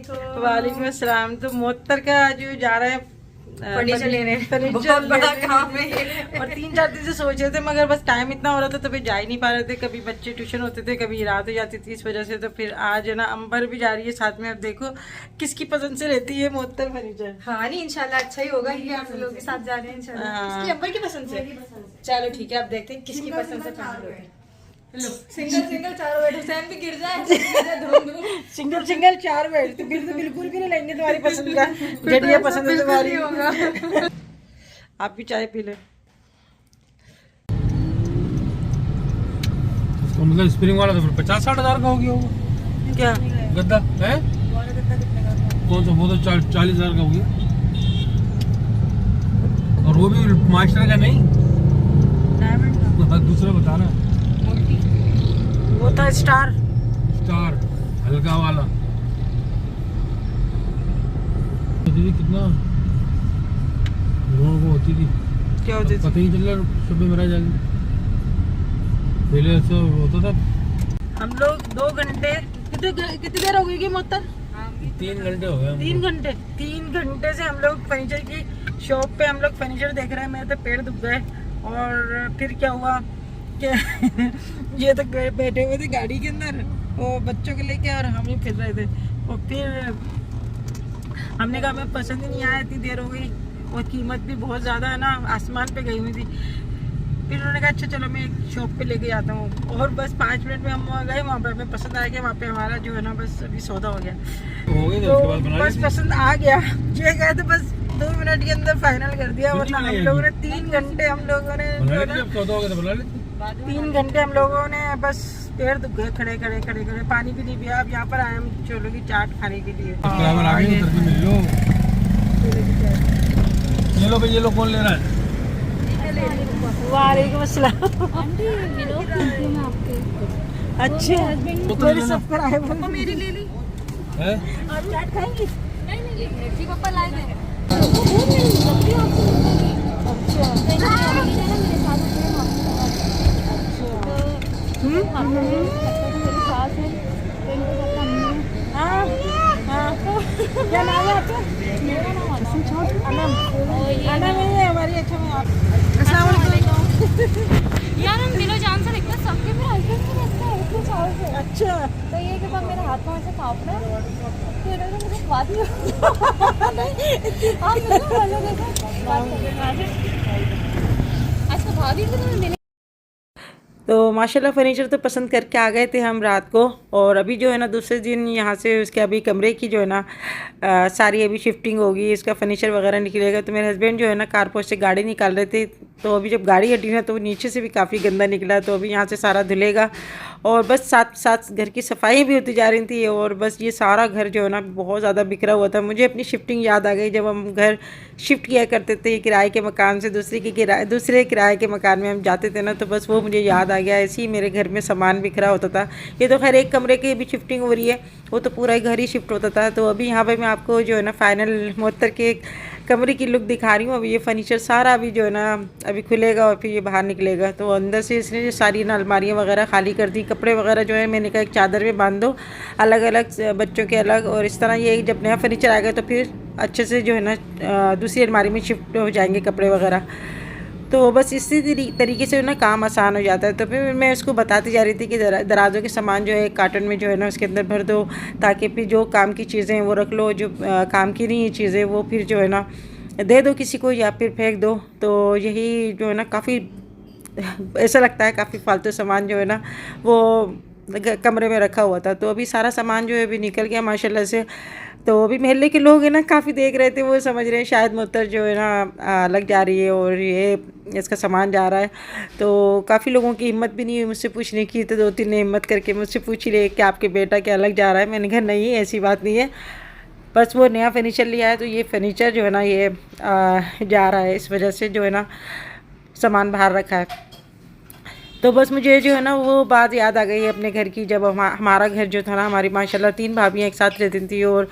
वालेकुम। वालेकुम अस्सलाम। तो मोहत्तर का जो जा रहा है फर्नीचर लेने, फर्नीचर बहुत बड़ा लेने। काम है ये। और 3-4 दिन से सोच रहे थे मगर बस टाइम इतना हो रहा था तो फिर जा ही नहीं पा रहे थे। कभी बच्चे ट्यूशन होते थे, कभी रात हो जाती थी, इस वजह से। तो फिर आज है ना अंबर भी जा रही है साथ में। अब देखो किसकी पसंद से लेती है मोहत्तर फर्नीचर। हाँ नहीं, इंशाल्लाह अच्छा ही होगा कि आप लोग के साथ जा रहे हैं इंशाल्लाह। हाँ। किसकी अंबर की पसंद से? चलो ठीक है, अब देखते हैं किसकी पसंद से पसंद होती है। सिंगल सिंगल चारों बेड, हुसैन भी गिर जाए। सिंगल सिंगल 4 बेड तो बिल्कुल भी नहीं लेंगे तुम्हारी पसंद का। जब ये पसंद है तुम्हारी होगा। आप भी चाय पी ले। तो मतलब स्प्रिंग वाला तो 50-60 हज़ार का हो गया होगा क्या गद्दा है? कौन सा? वो तो 40 हज़ार का हो गया। और वो भी मास्टर का नहीं, दूसरा बता रहा, वो था स्टार हल्का वाला। दीदी कितना लोगों को होती थी, क्या होती थी? पता ही चल रहा सुबह मेरा जाके। पहले ऐसा होता था। हम लोग 2 घंटे कितनी देर हो गई कि मोहत्तर? 3 घंटे हो गए। 3 घंटे से हम लोग फर्नीचर की शॉप पे हम लोग फर्नीचर देख रहे हैं। मेरे तो पैर दुख गए। और फिर क्या हुआ कि ये तो बैठे हुए थे गाड़ी के अंदर और बच्चों को लेके, और हम ही फिर रहे थे। और फिर हमने कहा हमें पसंद ही नहीं आया, इतनी देर हो गई और कीमत भी बहुत ज़्यादा है ना, आसमान पे गई हुई थी। फिर उन्होंने कहा अच्छा चलो मैं एक शॉप पे लेके जाता हूँ। और बस 5 मिनट में हम वहाँ गए, वहाँ पे हमें पसंद आ गया। वहाँ पे हमारा जो है ना बस अभी सौदा हो गया, हो गए तो उसके बाद बना बस पसंद आ गया। जो गए थे बस 2 मिनट के अंदर फाइनल कर दिया। वरना हम लोगों ने 3 घंटे हम लोगों ने जो है ना, जब सौदा हो गया तो बना लेते। 3 घंटे हम लोगों ने बस पैर दुख गए खड़े खड़े। पानी भी नहीं पिया। अब यहाँ पर आए हम छोलों की चाट खाने के लिए। ड्राइवर आ गए, उतर के मिल लो। ये लो भाई, ये लो कौन ले रहा है? वालेकुम अस्सलाम। आंटी व्लॉग देखती हूँ मैं आपके। अच्छा तो मेरे सब्सक्राइबर पापा मेरी ले ली। है? आप चाट खाएंगी? नहीं मिर्ची पापा लाए थे। अच्छा मेरे साथ मेरी सास है, हाँ हाँ। क्या नाम है आपका? मेरा नाम अनम। अनम है हमारी। अच्छा मैं आप यार हम दिलो जान से देखते हैं, सबके मेरे हस्बैंड से देखते हैं इतने साल से। अच्छा तो ये कि तब मेरे हाथ में ऐसे कांप रहा है, तो इन्होंने मुझे खवा दिया। आप मेरे को बोलो कैसे बात करें आज तो भाभी को तुम्हें मिले। तो माशाल्लाह फ़र्नीचर तो पसंद करके आ गए थे हम रात को। और अभी जो है ना दूसरे दिन यहाँ से उसके अभी कमरे की जो है ना सारी अभी शिफ्टिंग होगी, इसका फ़र्नीचर वगैरह निकलेगा। तो मेरे हस्बैंड जो है ना कारपोर्ट से गाड़ी निकाल रहे थे। तो अभी जब गाड़ी हटी ना तो नीचे से भी काफ़ी गंदा निकला। तो अभी यहाँ से सारा धुलेगा और बस साथ साथ घर की सफाई भी होती जा रही थी। और बस ये सारा घर जो है ना बहुत ज़्यादा बिखरा हुआ था। मुझे अपनी शिफ्टिंग याद आ गई, जब हम घर शिफ्ट किया करते थे किराए के मकान से दूसरे किराए के मकान में हम जाते थे ना, तो बस वो मुझे याद आ गया। ऐसे ही मेरे घर में सामान बिखरा होता था। ये तो खैर एक कमरे की भी शिफ्टिंग हो रही है, वो तो पूरा ही घर ही शिफ्ट होता था। तो अभी यहाँ पर मैं आपको जो है ना फाइनल मोहत्तर के कमरे की लुक दिखा रही हूँ। अभी ये फर्नीचर सारा अभी जो है ना अभी खुलेगा और फिर ये बाहर निकलेगा। तो अंदर से इसने जो सारी ना अलमारियाँ वगैरह खाली कर दी, कपड़े वगैरह जो है मैंने कहा एक चादर में बांध दो अलग अलग, बच्चों के अलग। और इस तरह ये जब नया फर्नीचर आएगा तो फिर अच्छे से जो है ना दूसरी अलमारी में शिफ्ट हो जाएंगे कपड़े वगैरह। तो बस इसी तरीके से ना काम आसान हो जाता है। तो फिर मैं उसको बताती जा रही थी कि दराजों के सामान जो है कार्टन में जो है ना उसके अंदर भर दो, ताकि फिर जो काम की चीज़ें हैं वो रख लो, जो काम की नहीं चीज़ें वो फिर जो है ना दे दो किसी को या फिर फेंक दो। तो यही जो है ना काफ़ी ऐसा लगता है काफ़ी फालतू सामान जो है ना वो कमरे में रखा हुआ था। तो अभी सारा सामान जो है अभी निकल गया माशाल्लाह से। तो अभी मोहल्ले के लोग हैं ना काफ़ी देख रहे थे, वो समझ रहे हैं शायद मोहत्तर जो है ना लग जा रही है और ये इसका सामान जा रहा है। तो काफ़ी लोगों की हिम्मत भी नहीं हुई मुझसे पूछने की। तो 2-3 ने हिम्मत करके मुझसे पूछ ही रहे कि आपके बेटा क्या लग जा रहा है। मैंने कहा नहीं ऐसी बात नहीं है, बस वो नया फर्नीचर लिया है तो ये फर्नीचर जो है ना ये जा रहा है, इस वजह से जो है ना सामान बाहर रखा है। तो बस मुझे जो है ना वो बात याद आ गई अपने घर की, जब हमारा घर जो था ना, हमारी माशाल्लाह 3 भाभियाँ एक साथ रहती थी। और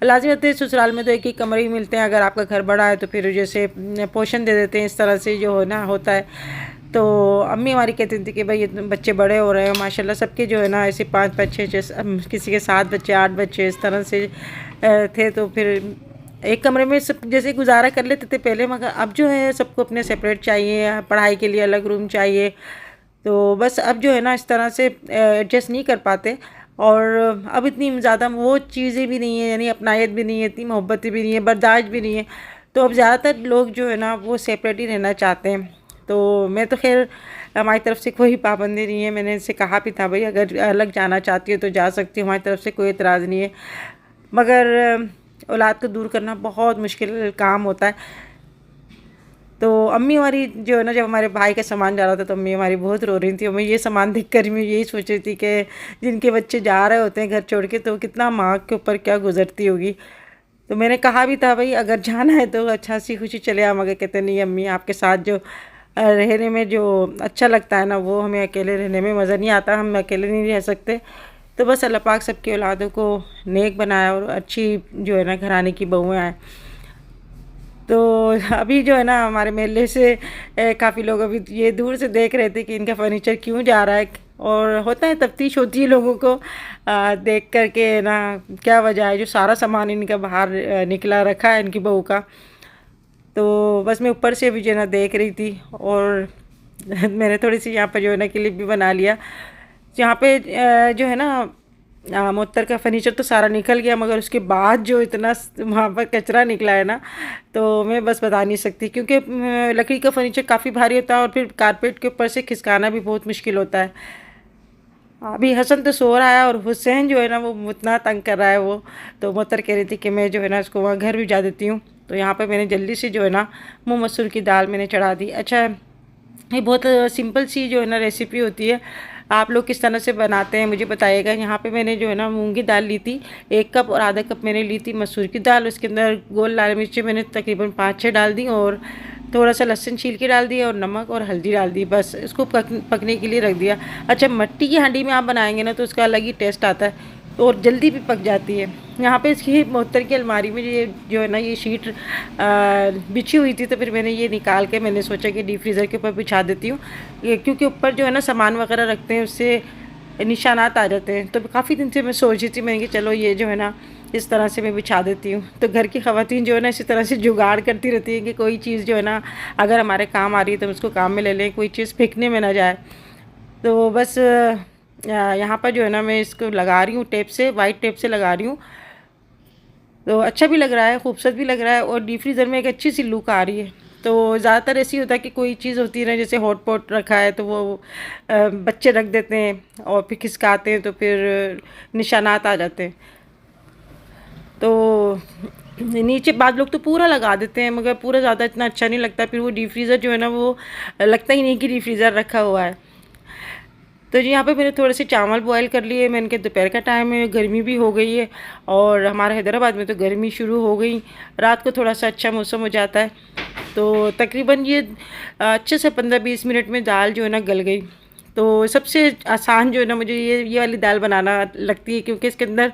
लाज़मी होते हैं ससुराल में तो एक ही कमरे ही मिलते हैं, अगर आपका घर बड़ा है तो फिर जैसे पोषण दे देते हैं, इस तरह से जो है ना होता है। तो अम्मी हमारी कहती थी कि भाई ये बच्चे बड़े हो रहे हैं माशाल्लाह, सबके जो है ना ऐसे 5-5 6-6, किसी के 7 बच्चे 8 बच्चे इस तरह से थे। तो फिर एक कमरे में सब जैसे गुजारा कर लेते थे पहले, मगर अब जो है सबको अपने सेपरेट चाहिए, पढ़ाई के लिए अलग रूम चाहिए। तो बस अब जो है ना इस तरह से एडजस्ट नहीं कर पाते, और अब इतनी ज़्यादा वो चीज़ें भी नहीं है, यानी अपनायत भी नहीं है, इतनी मोहब्बत भी नहीं है, बर्दाश्त भी नहीं है। तो अब ज़्यादातर लोग जो है ना वो सेपरेट ही रहना चाहते हैं। तो मैं तो खैर हमारी तरफ से कोई पाबंदी नहीं है, मैंने इनसे कहा भी था भाई अगर अलग जाना चाहती हो तो जा सकती हो, हमारी तरफ से कोई एतराज़ नहीं है। मगर औलाद को दूर करना बहुत मुश्किल काम होता है। तो अम्मी हमारी जो है ना, जब हमारे भाई का सामान जा रहा था तो अम्मी हमारी बहुत रो रही थी। मैं ये सामान देख कर मैं यही सोच रही थी कि जिनके बच्चे जा रहे होते हैं घर छोड़ के, तो कितना माँ के ऊपर क्या गुजरती होगी। तो मैंने कहा भी था भाई अगर जाना है तो अच्छा सी खुशी चले आ, मगर कहते नहीं अम्मी आपके साथ जो रहने में जो अच्छा लगता है ना वो हमें अकेले रहने में मज़ा नहीं आता, हम अकेले नहीं रह सकते। तो बस अल्लाह पाक सबकी औलादों को नेक बनाया और अच्छी जो है ना घराने की बहुएं आए। तो अभी जो है ना हमारे मेले से काफ़ी लोग अभी ये दूर से देख रहे थे कि इनका फर्नीचर क्यों जा रहा है, और होता है तफ्तीश होती है लोगों को देख कर के ना क्या वजह है जो सारा सामान इनका बाहर निकला रखा है इनकी बहू का। तो बस मैं ऊपर से भी जो है ना देख रही थी, और मैंने थोड़ी सी यहाँ पर जो है ना क्लिप भी बना लिया। यहाँ पे जो है ना मुअत्तर का फर्नीचर तो सारा निकल गया, मगर उसके बाद जो इतना वहाँ पर कचरा निकला है ना तो मैं बस बता नहीं सकती, क्योंकि लकड़ी का फर्नीचर काफ़ी भारी होता है और फिर कारपेट के ऊपर से खिसकाना भी बहुत मुश्किल होता है। अभी हसन तो सो रहा है और हुसैन जो है ना वो इतना तंग कर रहा है वो, तो मुअत्तर कह रही थी कि मैं जो है ना इसको वहाँ घर भी जा देती हूँ। तो यहाँ पर मैंने जल्दी से जो है ना मूँग मसूर की दाल मैंने चढ़ा दी। अच्छा ये बहुत सिंपल सी जो है ना रेसिपी होती है, आप लोग किस तरह से बनाते हैं मुझे बताइएगा। यहाँ पे मैंने जो है ना मूंग की दाल ली थी 1 कप, और आधा कप मैंने ली थी मसूर की दाल। उसके अंदर गोल लाल मिर्ची मैंने तकरीबन 5-6 डाल दी, और थोड़ा सा लहसुन छील के डाल दिया, और नमक और हल्दी डाल दी, बस इसको पकने के लिए रख दिया। अच्छा मिट्टी की हांडी में आप बनाएंगे ना तो उसका अलग ही टेस्ट आता है और जल्दी भी पक जाती है। यहाँ पे इसकी मुअत्तर की अलमारी में ये जो है ना ये शीट बिछी हुई थी, तो फिर मैंने ये निकाल के मैंने सोचा कि डीप फ्रीज़र के ऊपर बिछा देती हूँ, क्योंकि ऊपर जो है ना सामान वगैरह रखते हैं उससे निशानात आ जाते हैं। तो काफ़ी दिन से मैं सोच रही थी मैंने कि चलो ये जो है ना इस तरह से मैं बिछा देती हूँ। तो घर की ख़वातीन जो है ना इसी तरह से जुगाड़ करती रहती हैं कि कोई चीज़ जो है ना अगर हमारे काम आ रही है तो हम उसको काम में ले लें, कोई चीज़ फेंकने में ना जाए। तो बस यहाँ पर जो है ना मैं इसको लगा रही हूँ टेप से, वाइट टेप से लगा रही हूँ। तो अच्छा भी लग रहा है, खूबसूरत भी लग रहा है, और डीप फ्रीज़र में एक अच्छी सी लुक आ रही है। तो ज़्यादातर ऐसी होता है कि कोई चीज़ होती है ना, जैसे हॉट पॉट रखा है तो वो बच्चे रख देते हैं और फिर खिसकाते हैं तो फिर निशानात आ जाते हैं। तो नीचे बाद लोग तो पूरा लगा देते हैं, मगर पूरा ज़्यादा इतना अच्छा नहीं लगता, फिर वो डीप फ्रीज़र जो है ना वो लगता ही नहीं कि डीप फ्रीज़र रखा हुआ है। तो जी यहाँ पे मैंने थोड़े से चावल बॉयल कर लिए। मैंने कहा दोपहर का टाइम है, गर्मी भी हो गई है, और हमारे हैदराबाद में तो गर्मी शुरू हो गई, रात को थोड़ा सा अच्छा मौसम हो जाता है। तो तकरीबन ये अच्छे से 15-20 मिनट में दाल जो है ना गल गई। तो सबसे आसान जो है ना मुझे ये वाली दाल बनाना लगती है, क्योंकि इसके अंदर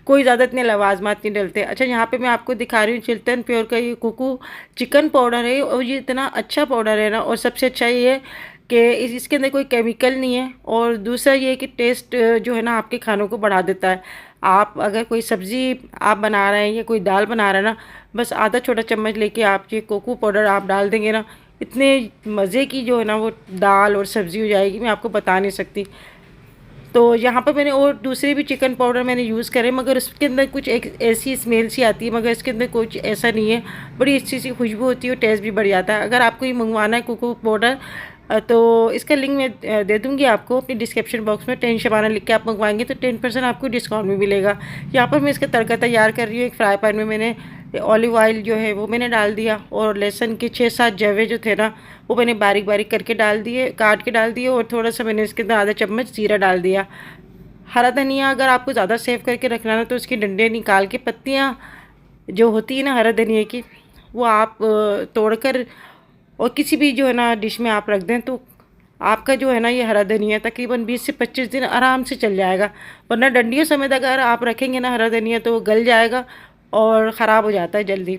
कोई ज़्यादा इतने लवाजमात नहीं डलते। अच्छा यहाँ पे मैं आपको दिखा रही हूँ चिल्टन प्योर का ये कुकू चिकन पाउडर है, और ये इतना अच्छा पाउडर है ना, और सबसे अच्छा ये है कि इसके अंदर कोई केमिकल नहीं है, और दूसरा ये कि टेस्ट जो है ना आपके खानों को बढ़ा देता है। आप अगर कोई सब्ज़ी आप बना रहे हैं या कोई दाल बना रहे हैं ना, बस आधा छोटा चम्मच लेके आप ये कोको पाउडर आप डाल देंगे ना, इतने मज़े की जो है ना वो दाल और सब्ज़ी हो जाएगी, मैं आपको बता नहीं सकती। तो यहाँ पर मैंने और दूसरे भी चिकन पाउडर मैंने यूज़ करे, मगर उसके अंदर कुछ एक ऐसी स्मेल सी आती है, मगर इसके अंदर कुछ ऐसा नहीं है, बड़ी अच्छी सी खुशबू होती है और टेस्ट भी बढ़ जाता है। अगर आपको ये मंगवाना है कोको पाउडर तो इसका लिंक मैं दे दूँगी आपको अपनी डिस्क्रिप्शन बॉक्स में। 10 शबाना लिख के आप मंगवाएंगे तो 10% आपको डिस्काउंट भी मिलेगा। यहाँ पर मैं इसका तड़का तैयार कर रही हूँ। एक फ्राई पैन में मैंने ऑलिव ऑयल जो है वो मैंने डाल दिया, और लहसुन के 6-7 जवे जो थे ना वो मैंने बारीक बारीक करके डाल दिए, काट के डाल दिए, और थोड़ा सा मैंने इसके अंदर आधा चम्मच जीरा डाल दिया। हरा धनिया अगर आपको ज़्यादा सेव करके रखना ना तो उसकी डंडे निकाल के, पत्तियाँ जो होती है ना हरा धनिया की वो आप तोड़कर और किसी भी जो है ना डिश में आप रख दें, तो आपका जो है ना ये हरा धनिया तकरीबन 20 से 25 दिन आराम से चल जाएगा। वरना डंडियों समेत अगर आप रखेंगे ना हरा धनिया तो वो गल जाएगा और ख़राब हो जाता है जल्दी।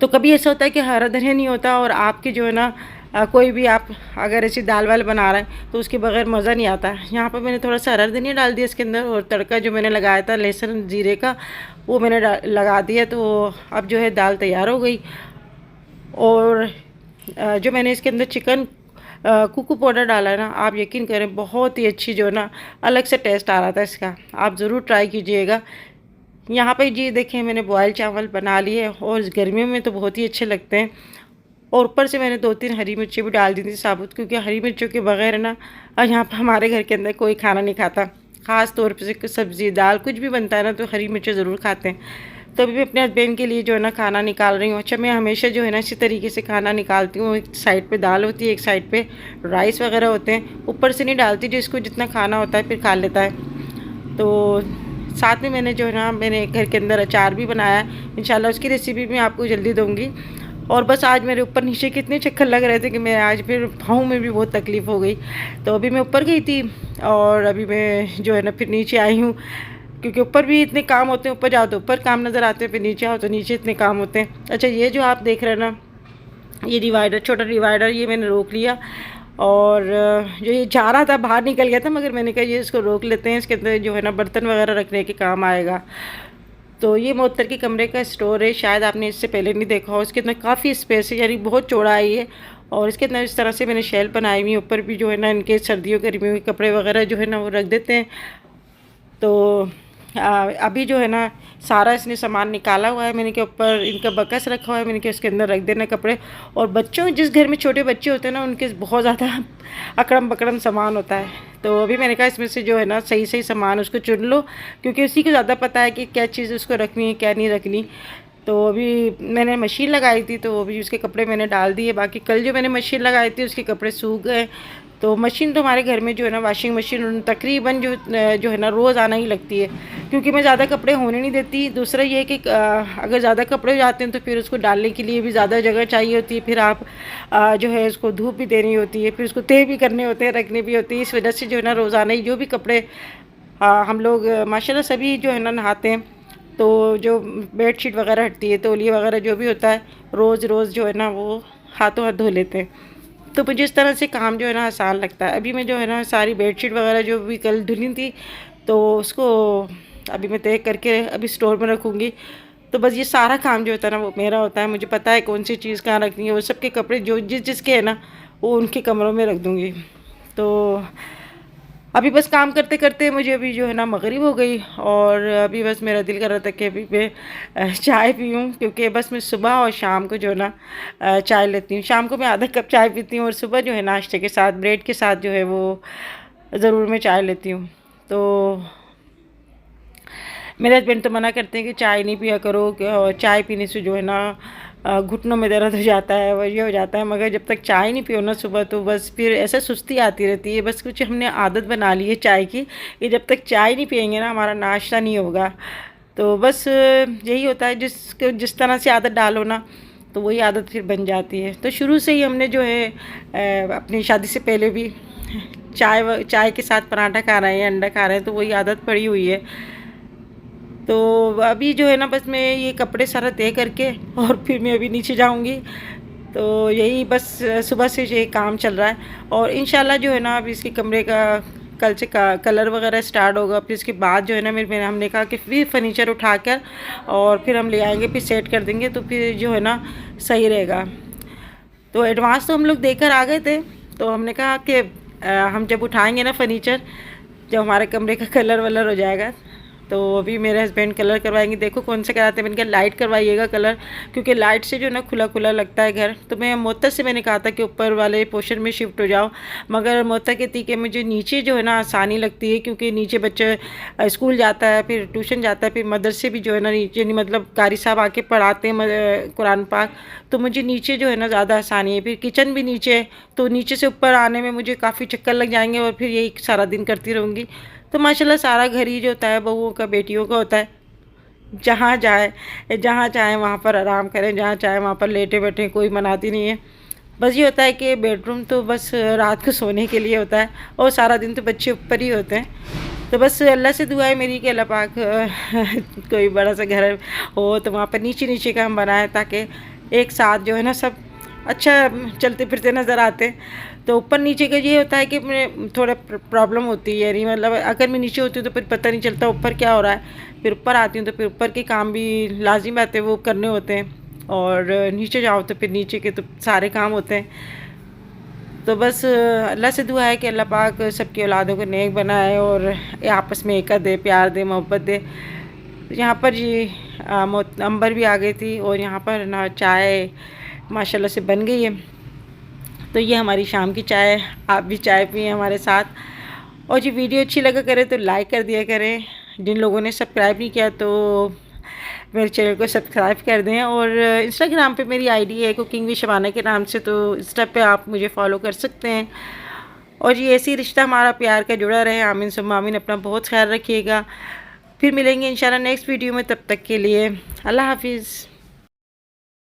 तो कभी ऐसा होता है कि हरा धनिया नहीं होता और आपके जो है ना कोई भी आप अगर ऐसी दाल वाल बना रहे हैं तो उसके बगैर मज़ा नहीं आता। यहाँ पर मैंने थोड़ा सा हरा धनिया डाल दिया इसके अंदर, और तड़का जो मैंने लगाया था लहसुन जीरे का वो मैंने लगा दिया। तो अब जो है दाल तैयार हो गई। और जो मैंने इसके अंदर चिकन कुकू पाउडर डाला है ना, आप यकीन करें बहुत ही अच्छी जो है ना अलग से टेस्ट आ रहा था इसका, आप ज़रूर ट्राई कीजिएगा। यहाँ पे जी देखें मैंने बॉयल चावल बना लिए, और गर्मियों में तो बहुत ही अच्छे लगते हैं। और ऊपर से मैंने 2-3 हरी मिर्ची भी डाल दी थी साबुत, क्योंकि हरी मिर्चों के बगैर ना यहाँ पर हमारे घर के अंदर कोई खाना नहीं खाता। ख़ास तौर पर सब्ज़ी दाल कुछ भी बनता है ना तो हरी मिर्ची ज़रूर खाते हैं। तो अभी मैं अपने हस्बैंड के लिए जो है ना खाना निकाल रही हूँ। अच्छा, मैं हमेशा जो है ना इसी तरीके से खाना निकालती हूँ। एक साइड पे दाल होती है, एक साइड पे राइस वगैरह होते हैं, ऊपर से नहीं डालती, जिसको जितना खाना होता है फिर खा लेता है। तो साथ में मैंने जो है ना मैंने घर के अंदर अचार भी बनाया है, इंशाल्लाह उसकी रेसिपी मैं आपको जल्दी दूँगी। और बस आज मेरे ऊपर नीचे कितने चक्कर लग रहे थे कि मैं आज फिर पाँव में भी बहुत तकलीफ़ हो गई। तो अभी मैं ऊपर गई थी और अभी मैं जो है ना फिर नीचे आई हूँ, क्योंकि ऊपर भी इतने काम होते हैं, ऊपर जाओ तो ऊपर काम नज़र आते हैं, फिर नीचे आओ तो नीचे इतने काम होते हैं। अच्छा, ये जो आप देख रहे हैं ना ये डिवाइडर, छोटा डिवाइडर, ये मैंने रोक लिया। और जो ये जा रहा था बाहर निकल गया था, मगर मैंने कहा ये इसको रोक लेते हैं, इसके अंदर जो है ना बर्तन वगैरह रखने के काम आएगा। तो ये मोहत्तर के कमरे का स्टोर है, शायद आपने इससे पहले नहीं देखा हो। इसके अंदर काफ़ी स्पेस है, यानी बहुत चौड़ा है ये। और इसके अंदर इस तरह से मैंने शेल्फ बनाई हुई, ऊपर भी जो है ना इनके सर्दियों गर्मियों के कपड़े वगैरह जो है ना वो रख देते हैं। तो अभी जो है ना सारा इसने सामान निकाला हुआ है मैंने के ऊपर, इनका बकस रखा हुआ है मैंने के उसके अंदर रख देना कपड़े। और बच्चों, जिस घर में छोटे बच्चे होते हैं ना उनके बहुत ज़्यादा अकड़म बकड़म सामान होता है। तो अभी मैंने कहा इसमें से जो है ना सही सही सामान उसको चुन लो, क्योंकि उसी को ज़्यादा पता है कि क्या चीज़ उसको रखनी है क्या नहीं रखनी। तो अभी मैंने मशीन लगाई थी तो अभी उसके कपड़े मैंने डाल दिए। बाकी कल जो मैंने मशीन लगाई थी उसके कपड़े सूख गए। तो मशीन तो हमारे घर में जो है ना वाशिंग मशीन तकरीबन जो है ना रोज़ आना ही लगती है, क्योंकि मैं ज़्यादा कपड़े होने नहीं देती। दूसरा ये है कि अगर ज़्यादा कपड़े हो जाते हैं तो फिर उसको डालने के लिए भी ज़्यादा जगह चाहिए होती है, फिर आप जो है उसको धूप भी देनी होती है, फिर उसको तह भी करने होते हैं, रखने भी होती है। इस वजह से जो है ना रोज़ाना ही जो भी कपड़े हम लोग माशाल्लाह सभी जो है ना नहाते हैं, तो जो बेडशीट वगैरह हटती है, तौलिया वगैरह जो भी होता है, रोज़ रोज़ जो है ना वो हाथों हाथ धो लेते हैं। तो मुझे इस तरह से काम जो है ना आसान लगता है। अभी मैं जो है ना सारी बेडशीट वगैरह जो भी कल धुली थी तो उसको अभी मैं तय करके अभी स्टोर में रखूँगी। तो बस ये सारा काम जो होता है ना वो मेरा होता है, मुझे पता है कौन सी चीज़ कहाँ रखनी है। वो सबके कपड़े जो जिसके है ना वो उनके कमरों में रख दूँगी। तो अभी बस काम करते करते मुझे अभी जो है ना मगरिब हो गई, और अभी बस मेरा दिल कर रहा था कि अभी मैं चाय पीऊँ, क्योंकि बस मैं सुबह और शाम को जो है ना चाय लेती हूँ। शाम को मैं आधा कप चाय पीती हूँ, और सुबह जो है नाश्ते के साथ ब्रेड के साथ जो है वो ज़रूर मैं चाय लेती हूँ। तो मेरे हस्बैंड तो मना करते हैं कि चाय नहीं पिया करो, चाय पीने से जो है ना घुटनों में दर्द हो जाता है, वो ये हो जाता है। मगर जब तक चाय नहीं पियो ना सुबह तो बस फिर ऐसा सुस्ती आती रहती है। बस कुछ हमने आदत बना ली है चाय की, कि जब तक चाय नहीं पियेंगे ना हमारा नाश्ता नहीं होगा। तो बस यही होता है, जिस तरह से आदत डालो ना तो वही आदत फिर बन जाती है। तो शुरू से ही हमने जो है अपनी शादी से पहले भी चाय के साथ पराठा खा रहे हैं, अंडा खा रहे हैं, तो वही आदत पड़ी हुई है। तो अभी जो है ना बस मैं ये कपड़े सारा तय करके और फिर मैं अभी नीचे जाऊंगी। तो यही बस सुबह से ये काम चल रहा है, और इंशाल्लाह जो है ना अब इसके कमरे का कल से कलर वगैरह स्टार्ट होगा। फिर इसके बाद जो है ना मेरे हमने कहा कि फिर फर्नीचर उठाकर और फिर हम ले आएंगे, फिर सेट कर देंगे, तो फिर जो है ना सही रहेगा। तो एडवांस तो हम लोग देकर आ गए थे, तो हमने कहा कि हम जब उठाएंगे ना फर्नीचर, जब हमारे कमरे का कलर वलर हो जाएगा तो अभी मेरे हस्बैंड कलर करवाएंगे। देखो कौन सा कराते हैं, मैंने कहा लाइट करवाइएगा कलर, क्योंकि लाइट से जो ना खुला खुला लगता है घर। तो मैं मोहत्तर से मैंने कहा था कि ऊपर वाले पोर्शन में शिफ्ट हो जाओ, मगर मोहत्तर कहती कि मुझे नीचे जो है ना आसानी लगती है, क्योंकि नीचे बच्चे स्कूल जाता है, फिर ट्यूशन जाता है, फिर मदरसे भी जो है ना नीचे, नहीं मतलब कारी साहब आके पढ़ाते हैं कुरान पाक, तो मुझे नीचे जो है ना ज़्यादा आसानी है। फिर किचन भी नीचे है, तो नीचे से ऊपर आने में मुझे काफ़ी चक्कर लग जाएंगे, और फिर यही सारा दिन करती रहूँगी। तो माशाल्लाह सारा घर ही जो होता है बहुओं का, बेटियों का होता है। जहाँ चाहे वहाँ पर आराम करें, जहाँ चाहे वहाँ पर लेटे बैठे, कोई मनाती नहीं है। बस ये होता है कि बेडरूम तो बस रात को सोने के लिए होता है, और सारा दिन तो बच्चे ऊपर ही होते हैं। तो बस अल्लाह से दुआ है मेरी कि अल्लाह पाक कोई बड़ा सा घर हो तो वहाँ पर नीचे नीचे का हम बनाएं, ताकि एक साथ जो है ना सब अच्छा चलते फिरते नज़र आते। तो ऊपर नीचे का ये होता है कि मैं थोड़ा प्रॉब्लम होती है, यानी मतलब अगर मैं नीचे होती हूँ तो फिर पता नहीं चलता ऊपर क्या हो रहा है। फिर ऊपर आती हूँ तो फिर ऊपर के काम भी लाजिम बात है वो करने होते हैं, और नीचे जाओ तो फिर नीचे के तो सारे काम होते हैं। तो बस अल्लाह से दुआ है कि अल्लाह पाक सबकी औलादों को नेक बनाए और आपस में एकता दे, प्यार दे, मोहब्बत दे। यहाँ पर जी अंबर भी आ गई थी और यहाँ पर ना चाय माशाल्लाह से बन गई है। तो ये हमारी शाम की चाय, आप भी चाय पिए हमारे साथ। और जी वीडियो अच्छी लगा करे तो लाइक कर दिया करें। जिन लोगों ने सब्सक्राइब नहीं किया तो मेरे चैनल को सब्सक्राइब कर दें। और इंस्टाग्राम पे मेरी आईडी है कुकिंग विद शबाना के नाम से, तो इंस्टा पे आप मुझे फॉलो कर सकते हैं। और ये ऐसी रिश्ता हमारा प्यार का जुड़ा रहे। आमीन सुम्मा आमीन। अपना बहुत ख्याल रखिएगा। फिर मिलेंगे इंशाल्लाह नेक्स्ट वीडियो में, तब तक के लिए अल्लाह हाफिज़।